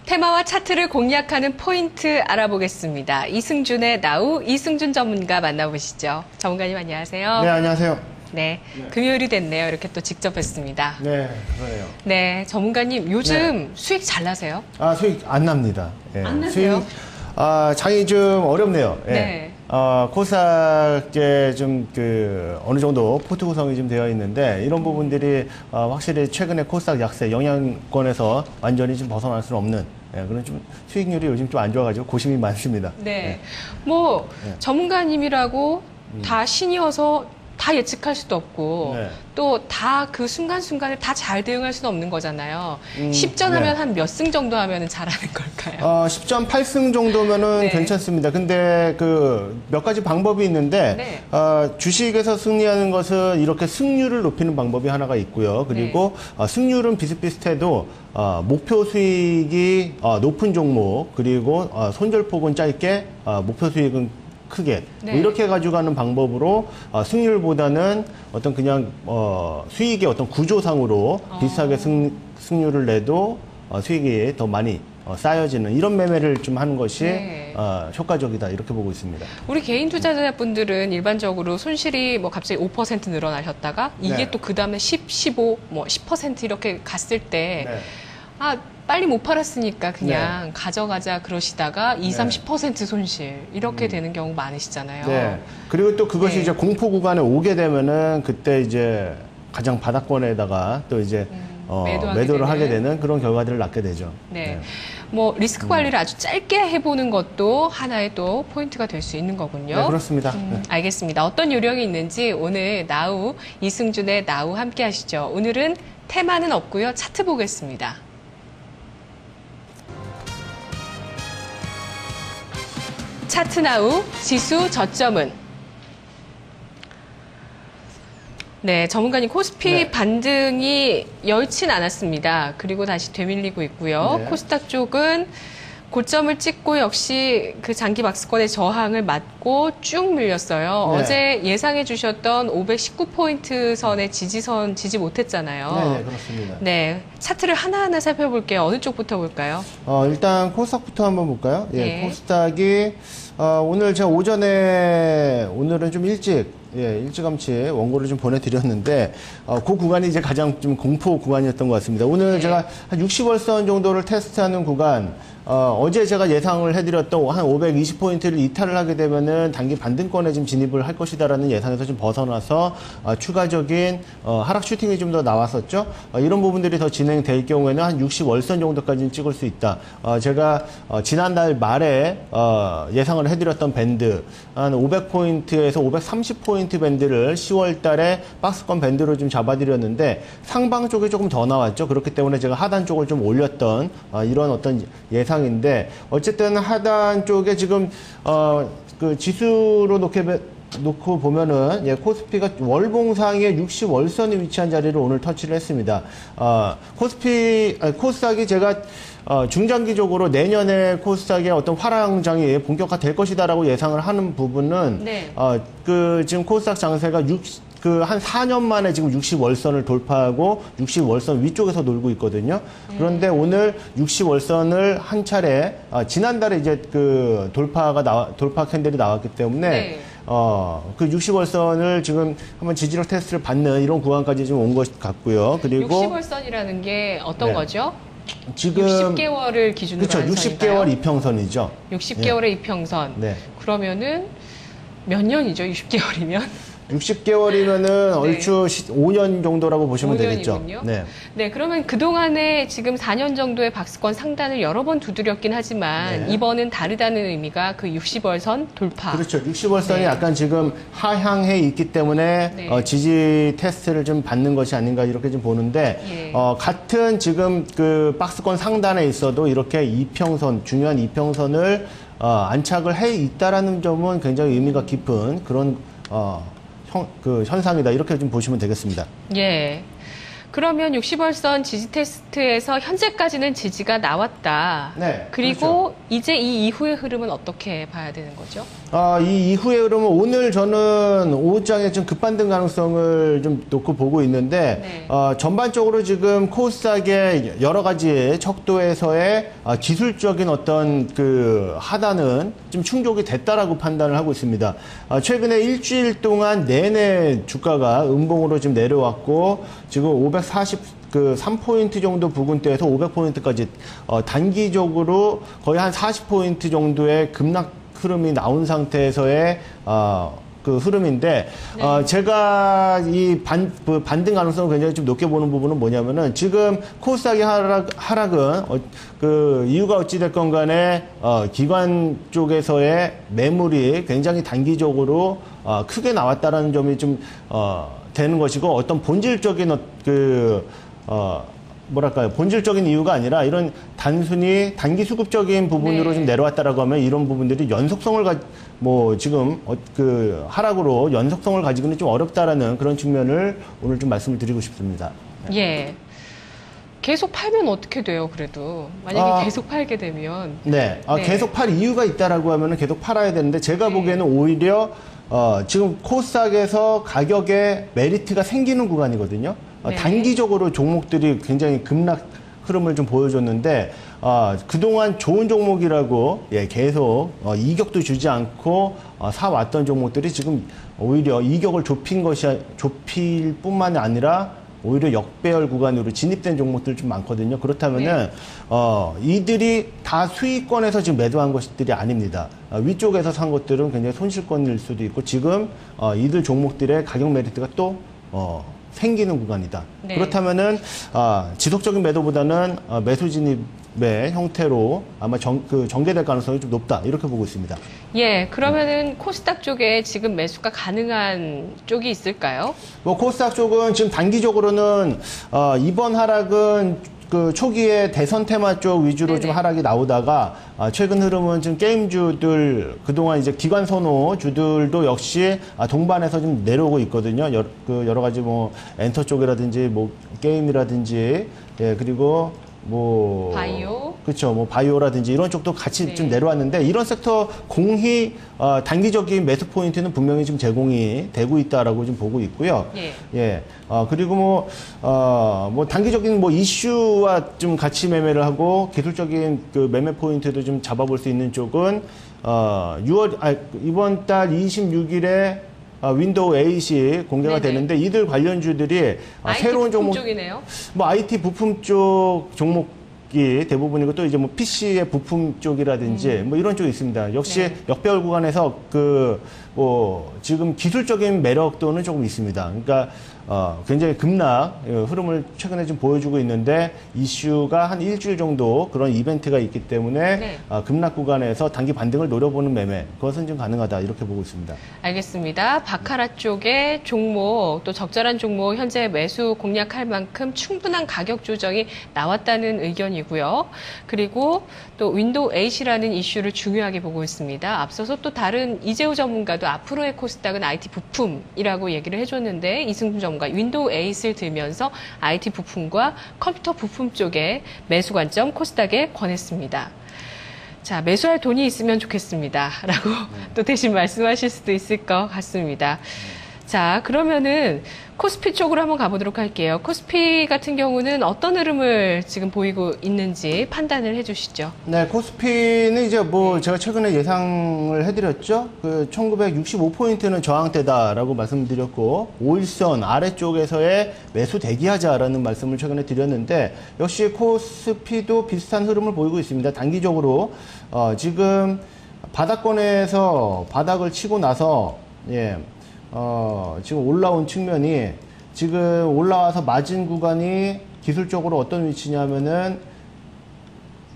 테마와 차트를 공략하는 포인트 알아보겠습니다. 이승준의 나우 이승준 전문가 만나보시죠. 전문가님 안녕하세요. 네, 안녕하세요. 네, 금요일이 됐네요. 이렇게 또 직접 뵀습니다. 네, 그러네요. 네, 전문가님 요즘 수익 잘 나세요? 수익 안 납니다. 예, 안 나세요? 장이 좀 어렵네요. 예. 네. 코스닥에 좀 어느 정도 포트 구성이 좀 되어 있는데 이런 부분들이 확실히 최근에 코스닥 약세 영향권에서 완전히 좀 벗어날 수는 없는 그런 좀 수익률이 요즘 좀 안 좋아가지고 고심이 많습니다. 네, 전문가님이라고 다 신이어서 다 예측할 수도 없고 또 다 그 순간순간에 다 잘 대응할 수는 없는 거잖아요. 10전 하면 한 몇 승 정도 하면 잘하는 걸까요? 10전 8승 정도면은 괜찮습니다. 근데 몇 가지 방법이 있는데 주식에서 승리하는 것은 이렇게 승률을 높이는 방법이 하나가 있고요. 그리고 승률은 비슷비슷해도 목표 수익이 높은 종목 그리고 손절폭은 짧게 목표 수익은 크게 뭐 이렇게 가져가는 방법으로 승률보다는 어떤 그냥 수익의 어떤 구조상으로 비슷하게 승률을 내도 수익이 더 많이 쌓여지는 이런 매매를 좀 하는 것이 효과적이다 이렇게 보고 있습니다. 우리 개인 투자자분들은 일반적으로 손실이 뭐 갑자기 5% 늘어나셨다가 이게 또 그 다음에 10, 15, 뭐 10% 이렇게 갔을 때 빨리 못 팔았으니까 그냥 가져가자 그러시다가 20, 30% 손실 이렇게 되는 경우 많으시잖아요. 네. 그리고 또 그것이 이제 공포 구간에 오게 되면은 그때 이제 가장 바닥권에다가 또 이제 매도를 하게 되는 그런 결과들을 낳게 되죠. 네. 뭐 리스크 관리를 아주 짧게 해보는 것도 하나의 또 포인트가 될 수 있는 거군요. 네, 그렇습니다. 알겠습니다. 어떤 요령이 있는지 오늘 나우 이승준의 나우 함께 하시죠. 오늘은 테마는 없고요. 차트 보겠습니다. 차트나우 지수 저점은 네, 전문가님 코스피 반등이 여의치 않았습니다. 그리고 다시 되밀리고 있고요. 코스닥 쪽은 고점을 찍고 역시 그 장기 박스권의 저항을 맞고 쭉 밀렸어요. 어제 예상해 주셨던 519포인트 선의 지지선 지지 못했잖아요. 네, 그렇습니다. 네, 차트를 하나하나 살펴볼게요. 어느 쪽부터 볼까요? 일단 코스닥부터 한번 볼까요? 코스닥이 오늘 제가 오늘은 좀 일찌감치 원고를 좀 보내드렸는데, 그 구간이 이제 가장 좀 공포 구간이었던 것 같습니다. 오늘 제가 한 60월선 정도를 테스트하는 구간, 어제 제가 예상을 해드렸던 한 520포인트를 이탈을 하게 되면은 단기 반등권에 좀 진입을 할 것이다라는 예상에서 좀 벗어나서, 추가적인, 하락 슈팅이 좀 더 나왔었죠. 이런 부분들이 더 진행될 경우에는 한 60월선 정도까지는 찍을 수 있다. 제가, 지난달 말에, 예상을 해드렸던 밴드, 한 500포인트에서 530포인트 밴드를 10월 달에 박스권 밴드로 좀 잡아드렸는데 상방 쪽이 조금 더 나왔죠. 그렇기 때문에 제가 하단 쪽을 좀 올렸던 이런 어떤 예상인데 어쨌든 하단 쪽에 지금 그 지수로 놓고 보면은 코스피가 월봉상의 60월선에 위치한 자리를 오늘 터치를 했습니다. 코스닥이 제가 중장기적으로 내년에 코스닥의 어떤 화랑장이 본격화될 것이다라고 예상을 하는 부분은 지금 코스닥 장세가 한 4년 만에 지금 60월선을 돌파하고 60월선 위쪽에서 놀고 있거든요. 그런데 오늘 60월선을 한 차례 지난달에 이제 돌파 캔들이 나왔기 때문에 그 60월선을 지금 한번 지지력 테스트를 받는 이런 구간까지 좀 온 것 같고요. 그리고 60월선이라는 게 어떤 거죠? 지금 60개월을 기준으로 그렇죠. 60개월 이평선이죠. 60개월의 이평선. 그러면은 몇 년이죠? 60개월이면? 60개월이면은 얼추 5년 정도라고 보시면 5년이군요. 되겠죠. 네, 그러면 그동안에 지금 4년 정도의 박스권 상단을 여러 번 두드렸긴 하지만 이번은 다르다는 의미가 그 60월선 돌파. 그렇죠. 60월선이 약간 지금 하향해 있기 때문에 지지 테스트를 좀 받는 것이 아닌가 이렇게 좀 보는데 같은 지금 그 박스권 상단에 있어도 이렇게 이평선, 중요한 이평선을 안착을 해 있다라는 점은 굉장히 의미가 깊은 그런 현상이다. 이렇게 좀 보시면 되겠습니다. 그러면 60월선 지지 테스트에서 현재까지는 지지가 나왔다. 그리고 이제 이 이후의 흐름은 어떻게 봐야 되는 거죠? 이 이후의 흐름은 오늘 저는 오후장에 좀 급반등 가능성을 좀 놓고 보고 있는데 전반적으로 지금 코스닥의 여러 가지 척도에서의 기술적인 어떤 그 하단은 좀 충족이 됐다라고 판단을 하고 있습니다. 최근에 일주일 동안 내내 주가가 음봉으로 지금 내려왔고 지금 3포인트 정도 부근대에서 500포인트까지 단기적으로 거의 한 40포인트 정도의 급락 흐름이 나온 상태에서의 그 흐름인데, 네. 제가 이 반등 가능성을 굉장히 좀 높게 보는 부분은 뭐냐면은, 지금 코스닥의 하락은, 그 이유가 어찌됐건 간에, 기관 쪽에서의 매물이 굉장히 단기적으로, 크게 나왔다라는 점이 좀, 되는 것이고, 어떤 본질적인, 뭐랄까요, 본질적인 이유가 아니라 이런 단순히 단기 수급적인 부분으로 네. 좀 내려왔다라고 하면 이런 부분들이 연속성을 지금 그 하락으로 연속성을 가지고는 좀 어렵다라는 그런 측면을 오늘 좀 말씀을 드리고 싶습니다. 예. 계속 팔면 어떻게 돼요, 그래도? 만약에 계속 팔게 되면. 네. 네. 계속 팔 이유가 있다라고 하면은 계속 팔아야 되는데 제가 네. 보기에는 오히려 지금 코스닥에서 가격에 메리트가 생기는 구간이거든요. 네. 단기적으로 종목들이 굉장히 급락 흐름을 좀 보여줬는데 그동안 좋은 종목이라고 계속 이격도 주지 않고 사왔던 종목들이 지금 오히려 이격을 좁힐 뿐만 아니라 오히려 역배열 구간으로 진입된 종목들 좀 많거든요. 그렇다면은 이들이 다 수익권에서 지금 매도한 것들이 아닙니다. 위쪽에서 산 것들은 굉장히 손실권일 수도 있고 지금 이들 종목들의 가격 메리트가 또 생기는 구간이다. 네. 그렇다면은 지속적인 매도보다는 매수 진입의 형태로 아마 전개될 가능성이 좀 높다 이렇게 보고 있습니다. 예, 그러면은 코스닥 쪽에 지금 매수가 가능한 쪽이 있을까요? 뭐 코스닥 쪽은 지금 단기적으로는 이번 하락은 그 초기에 대선 테마 쪽 위주로 네네. 좀 하락이 나오다가 최근 흐름은 지금 게임주들 그동안 이제 기관 선호주들도 역시 동반해서 좀 내려오고 있거든요. 여러 가지 뭐 엔터 쪽이라든지 뭐 게임이라든지 그리고 뭐 바이오. 그렇죠. 뭐 바이오라든지 이런 쪽도 같이 네. 좀 내려왔는데 이런 섹터 공히 단기적인 매수 포인트는 분명히 좀 제공이 되고 있다라고 좀 보고 있고요. 예. 그리고 뭐 단기적인 뭐 이슈와 좀 같이 매매를 하고 기술적인 그 매매 포인트도 좀 잡아볼 수 있는 쪽은 이번 달 26일에 윈도우 8이 공개가 네네. 되는데 이들 관련주들이 IT 새로운 부품 종목 쪽이네요. 뭐 IT 부품 쪽 종목이 대부분이고 또 이제 뭐 PC의 부품 쪽이라든지 뭐 이런 쪽이 있습니다. 역시 네. 역배열 구간에서 지금 기술적인 매력도는 조금 있습니다. 그러니까 굉장히 급락 흐름을 최근에 좀 보여주고 있는데 이슈가 한 일주일 정도 그런 이벤트가 있기 때문에 네. 급락 구간에서 단기 반등을 노려보는 매매 그것은 좀 가능하다 이렇게 보고 있습니다. 알겠습니다. 바카라 쪽의 종목, 또 적절한 종목 현재 매수 공략할 만큼 충분한 가격 조정이 나왔다는 의견이고요. 그리고 또 윈도우 8이라는 이슈를 중요하게 보고 있습니다. 앞서서 또 다른 이재우 전문가도 앞으로의 코스닥은 IT 부품이라고 얘기를 해줬는데 이승준 전문가 윈도우 8을 들면서 IT 부품과 컴퓨터 부품 쪽에 매수 관점 코스닥에 권했습니다. 자, 매수할 돈이 있으면 좋겠습니다. 라고 또 대신 말씀하실 수도 있을 것 같습니다. 자, 그러면은 코스피 쪽으로 한번 가보도록 할게요. 코스피 같은 경우는 어떤 흐름을 지금 보이고 있는지 판단을 해주시죠. 네, 코스피는 이제 뭐 제가 최근에 예상을 해드렸죠. 그 1965포인트는 저항대다라고 말씀드렸고 5일선 아래쪽에서의 매수 대기하자라는 말씀을 최근에 드렸는데 역시 코스피도 비슷한 흐름을 보이고 있습니다. 단기적으로 지금 바닥권에서 바닥을 치고 나서 지금 올라온 측면이 지금 올라와서 맞은 구간이 기술적으로 어떤 위치냐면은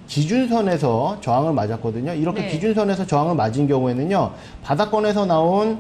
기준선에서 저항을 맞았거든요. 이렇게 네. 기준선에서 저항을 맞은 경우에는요, 바닥권에서 나온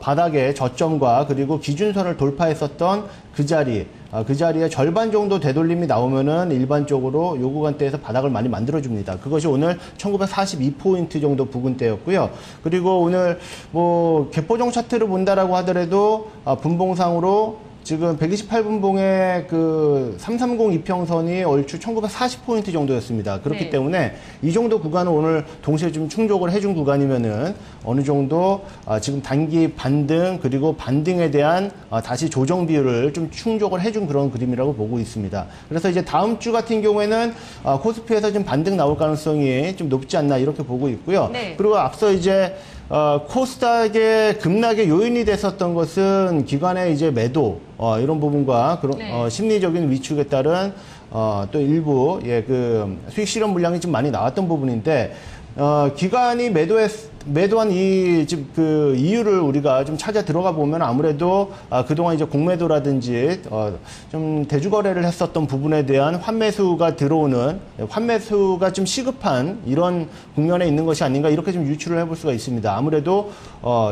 바닥의 저점과 그리고 기준선을 돌파했었던 그 자리에 절반 정도 되돌림이 나오면은 일반적으로 요 구간대에서 바닥을 많이 만들어줍니다. 그것이 오늘 1942포인트 정도 부근대였고요. 그리고 오늘 뭐 개포종 차트를 본다라고 하더라도 분봉상으로 지금 128분봉의 그 330 이평선이 얼추 1940포인트 정도였습니다. 그렇기 네. 때문에 이 정도 구간은 오늘 동시에 좀 충족을 해준 구간이면은 어느 정도 지금 단기 반등 그리고 반등에 대한 다시 조정 비율을 좀 충족을 해준 그런 그림이라고 보고 있습니다. 그래서 이제 다음 주 같은 경우에는 코스피에서 좀 반등 나올 가능성이 좀 높지 않나 이렇게 보고 있고요. 네. 그리고 앞서 이제 코스닥의 급락의 요인이 됐었던 것은 기관의 이제 매도 이런 부분과 그런 네. 심리적인 위축에 따른 또 일부 그 수익 실현 물량이 좀 많이 나왔던 부분인데 기관이 매도한 그 이유를 우리가 좀 찾아 들어가 보면 아무래도 그동안 이제 공매도라든지 좀 대주거래를 했었던 부분에 대한 환매수가 들어오는 환매수가 좀 시급한 이런 국면에 있는 것이 아닌가 이렇게 좀 유추를 해볼 수가 있습니다. 아무래도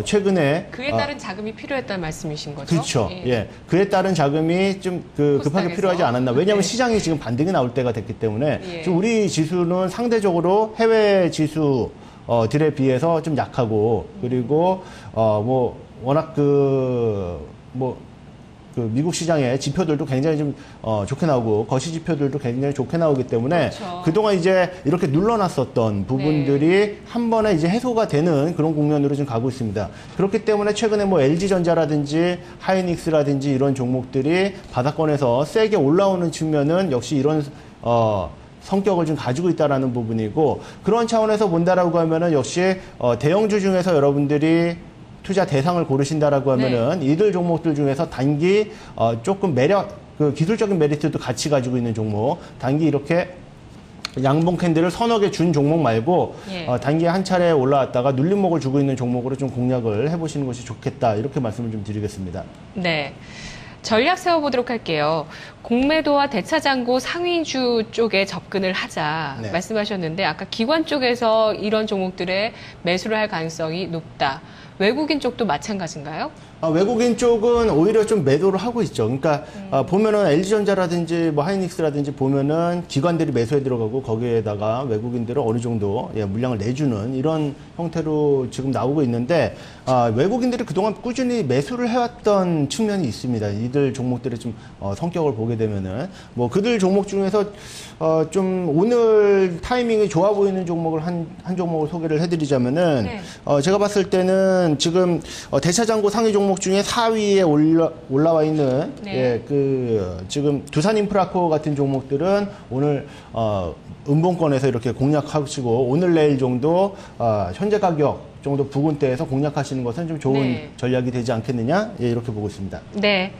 최근에 그에 따른 자금이 필요했다는 말씀이신 거죠? 그렇죠. 예. 그에 따른 자금이 좀 급하게 코스닥에서? 필요하지 않았나. 왜냐하면 네. 시장이 지금 반등이 나올 때가 됐기 때문에 예. 지금 우리 지수는 상대적으로 해외 지수 들에 비해서 좀 약하고 그리고 뭐 워낙 그 미국 시장의 지표들도 굉장히 좀 좋게 나오고 거시 지표들도 굉장히 좋게 나오기 때문에 그렇죠. 그동안 이제 이렇게 눌러놨었던 부분들이 한 번에 이제 해소가 되는 그런 국면으로 지금 가고 있습니다. 그렇기 때문에 최근에 뭐 LG전자라든지 하이닉스라든지 이런 종목들이 바닥권에서 세게 올라오는 측면은 역시 이런 성격을 좀 가지고 있다라는 부분이고 그런 차원에서 본다라고 하면은 역시 대형주 중에서 여러분들이 투자 대상을 고르신다라고 하면은 이들 종목들 중에서 단기 조금 그 기술적인 메리트도 같이 가지고 있는 종목 단기 이렇게 양봉 캔들을 서너 개 준 종목 말고 예. 단기에 한 차례 올라왔다가 눌림목을 주고 있는 종목으로 좀 공략을 해보시는 것이 좋겠다 이렇게 말씀을 좀 드리겠습니다. 네. 전략 세워보도록 할게요. 공매도와 대차장고 상위주 쪽에 접근을 하자 네. 말씀하셨는데 아까 기관 쪽에서 이런 종목들에 매수를 할 가능성이 높다. 외국인 쪽도 마찬가지인가요? 외국인 쪽은 오히려 좀 매도를 하고 있죠. 그러니까 보면은 LG전자라든지 뭐 하이닉스라든지 보면은 기관들이 매수에 들어가고 거기에다가 외국인들은 어느 정도 물량을 내주는 이런 형태로 지금 나오고 있는데 외국인들이 그동안 꾸준히 매수를 해왔던 측면이 있습니다. 이들 종목들의 좀 성격을 보게 되면은 뭐 그들 종목 중에서 좀 오늘 타이밍이 좋아 보이는 종목을 한 종목을 소개를 해드리자면은 네. 제가 봤을 때는 지금 대차장고 상위 종목 중에 4위에 올라와 있는 네. 지금 두산인프라코어 같은 종목들은 오늘 음봉권에서 이렇게 공략하시고 오늘 내일 정도 현재 가격 정도 부근대에서 공략하시는 것은 좀 좋은 네. 전략이 되지 않겠느냐 이렇게 보고 있습니다. 네.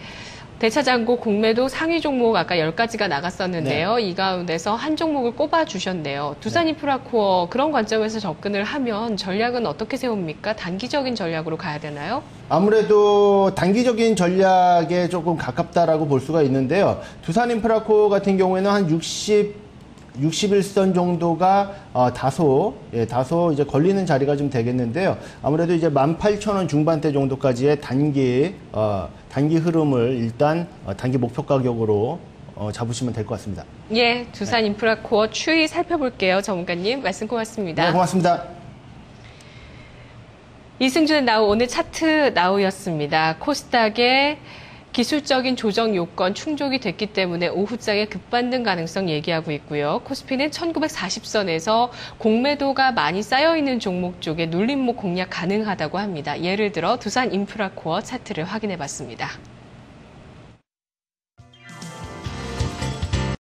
대차장고 공매도 상위 종목 아까 10가지가 나갔었는데요. 이 가운데서 한 종목을 꼽아주셨네요. 두산인프라코어 그런 관점에서 접근을 하면 전략은 어떻게 세웁니까? 단기적인 전략으로 가야 되나요? 아무래도 단기적인 전략에 조금 가깝다라고 볼 수가 있는데요. 두산인프라코어 같은 경우에는 한 61선 정도가 다소 이제 걸리는 자리가 좀 되겠는데요. 아무래도 이제 18,000원 중반대 정도까지의 단기 흐름을 일단 단기 목표 가격으로 잡으시면 될 것 같습니다. 예, 두산인프라코어 추이 살펴볼게요. 전문가님 말씀 고맙습니다. 네, 고맙습니다. 이승준의 나우 오늘 차트 나우였습니다. 코스닥의 기술적인 조정 요건 충족이 됐기 때문에 오후장에 급반등 가능성 얘기하고 있고요. 코스피는 1940선에서 공매도가 많이 쌓여있는 종목 쪽에 눌림목 공략 가능하다고 합니다. 예를 들어 두산인프라코어 차트를 확인해 봤습니다.